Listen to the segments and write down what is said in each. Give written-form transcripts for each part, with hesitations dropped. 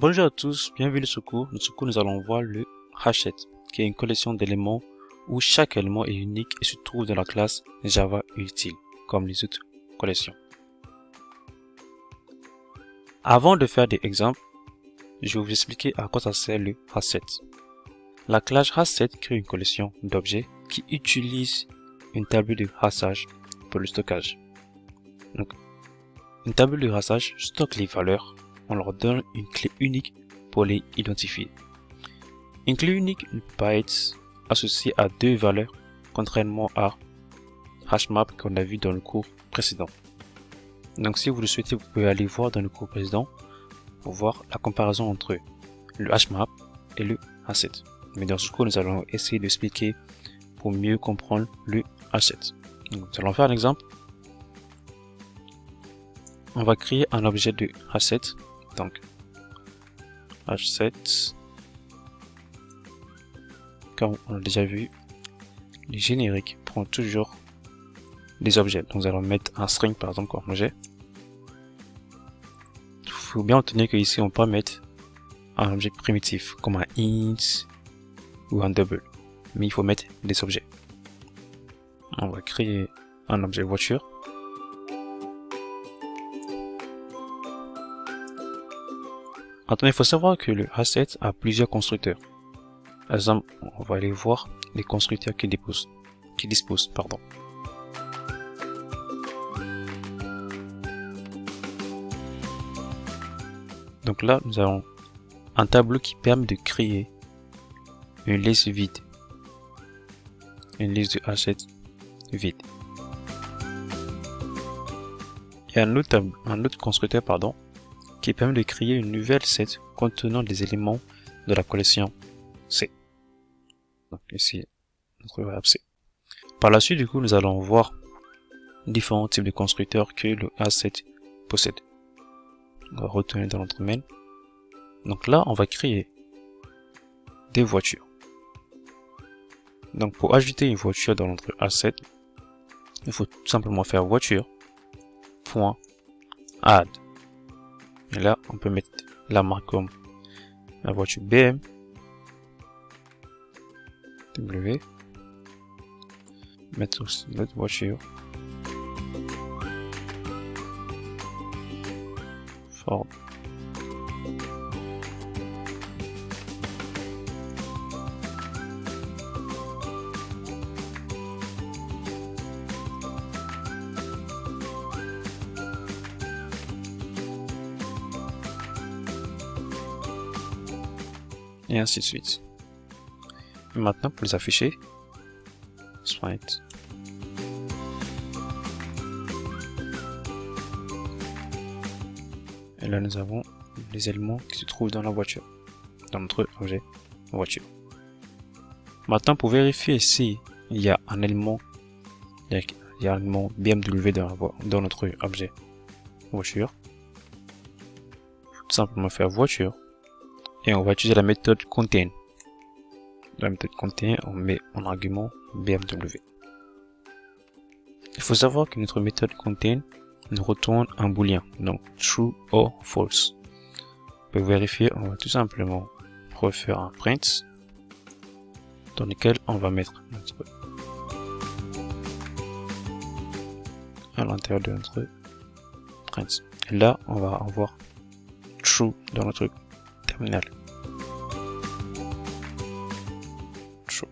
Bonjour à tous, bienvenue sur cours. Dans ce cours, nous allons voir le Hachette, qui est une collection d'éléments où chaque élément est unique et se trouve dans la classe Java utile, comme les autres collections. Avant de faire des exemples, je vais vous expliquer à quoi ça sert le Hachette. La classe Hachette crée une collection d'objets qui utilise une table de hassage pour le stockage. Donc, une table de hassage stocke les valeurs. On leur donne une clé unique pour les identifier. Une clé unique ne peut pas être associée à deux valeurs, contrairement à HashMap qu'on a vu dans le cours précédent. Donc si vous le souhaitez, vous pouvez aller voir dans le cours précédent pour voir la comparaison entre le HashMap et le Hachette. Mais dans ce cours, nous allons essayer d'expliquer pour mieux comprendre le Hachette. Donc, nous allons faire un exemple. On va créer un objet de Hachette. Donc, H7, comme on l'a déjà vu, les génériques prend toujours des objets. Donc, nous allons mettre un string par exemple comme objet. Il faut bien retenir que ici on peut mettre un objet primitif comme un int ou un double, mais il faut mettre des objets. On va créer un objet voiture. Maintenant, il faut savoir que le Hachette a plusieurs constructeurs. Par exemple, on va aller voir les constructeurs qui disposent. Donc là, nous avons un tableau qui permet de créer une liste vide. Une liste de Hachette vide. Il y a un autre constructeur, qui permet de créer une nouvelle set contenant des éléments de la collection C. Donc ici, notre variable C. Par la suite, du coup, nous allons voir différents types de constructeurs que le Hachette possède. On va retourner dans notre main. Donc là, on va créer des voitures. Donc pour ajouter une voiture dans notre Hachette, il faut tout simplement faire voiture.add. Et là, on peut mettre la marque comme la voiture BMW. Mettre aussi notre voiture Ford. Et ainsi de suite. Et maintenant, pour les afficher, sprite. Et là, nous avons les éléments qui se trouvent dans la voiture, dans notre objet voiture. Maintenant, pour vérifier si il y a un élément, BMW dans notre objet voiture, il faut tout simplement faire voiture. Et on va utiliser la méthode contain. Dans la méthode contain, on met en argument BMW. Il faut savoir que notre méthode contain nous retourne un booléen, donc true or false. Pour vérifier, on va tout simplement refaire un print dans lequel on va mettre notre à l'intérieur de notre print. Et là, on va avoir true dans notre terminal. True.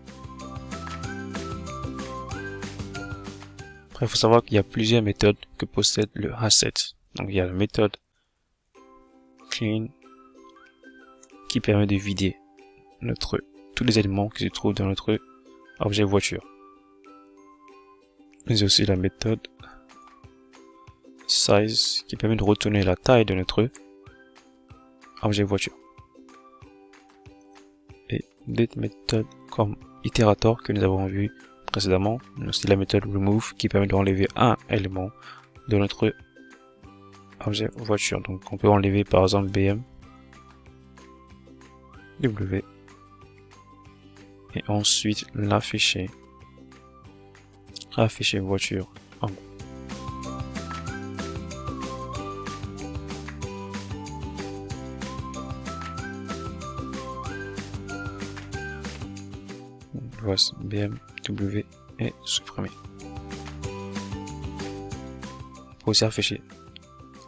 Après, il faut savoir qu'il y a plusieurs méthodes que possède le Hachette. Donc, il y a la méthode clean qui permet de vider tous les éléments qui se trouvent dans notre objet voiture. Mais aussi la méthode size qui permet de retourner la taille de notre objet voiture. Et d'autres méthodes comme itérator que nous avons vu précédemment, mais aussi la méthode remove qui permet d'enlever un élément de notre objet voiture. Donc on peut enlever par exemple BMW et ensuite l'afficher voiture en gros. voici BMW est supprimé. Pour aussi afficher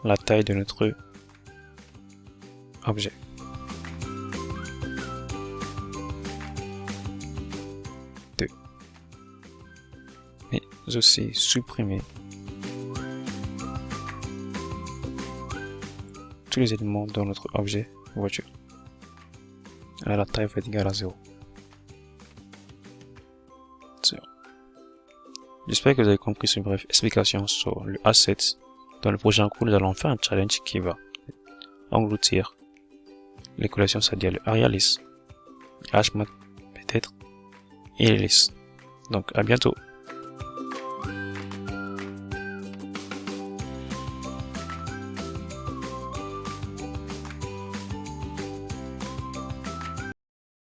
la taille de notre objet. Mais aussi supprimer tous les éléments dans notre objet voiture. À la taille va être égale à 0. J'espère que vous avez compris ce bref explication sur le asset. Dans le prochain cours, nous allons faire un challenge qui va engloutir les collections, c'est-à-dire le AriaList, HMAT peut-être, et les listes. Donc à bientôt.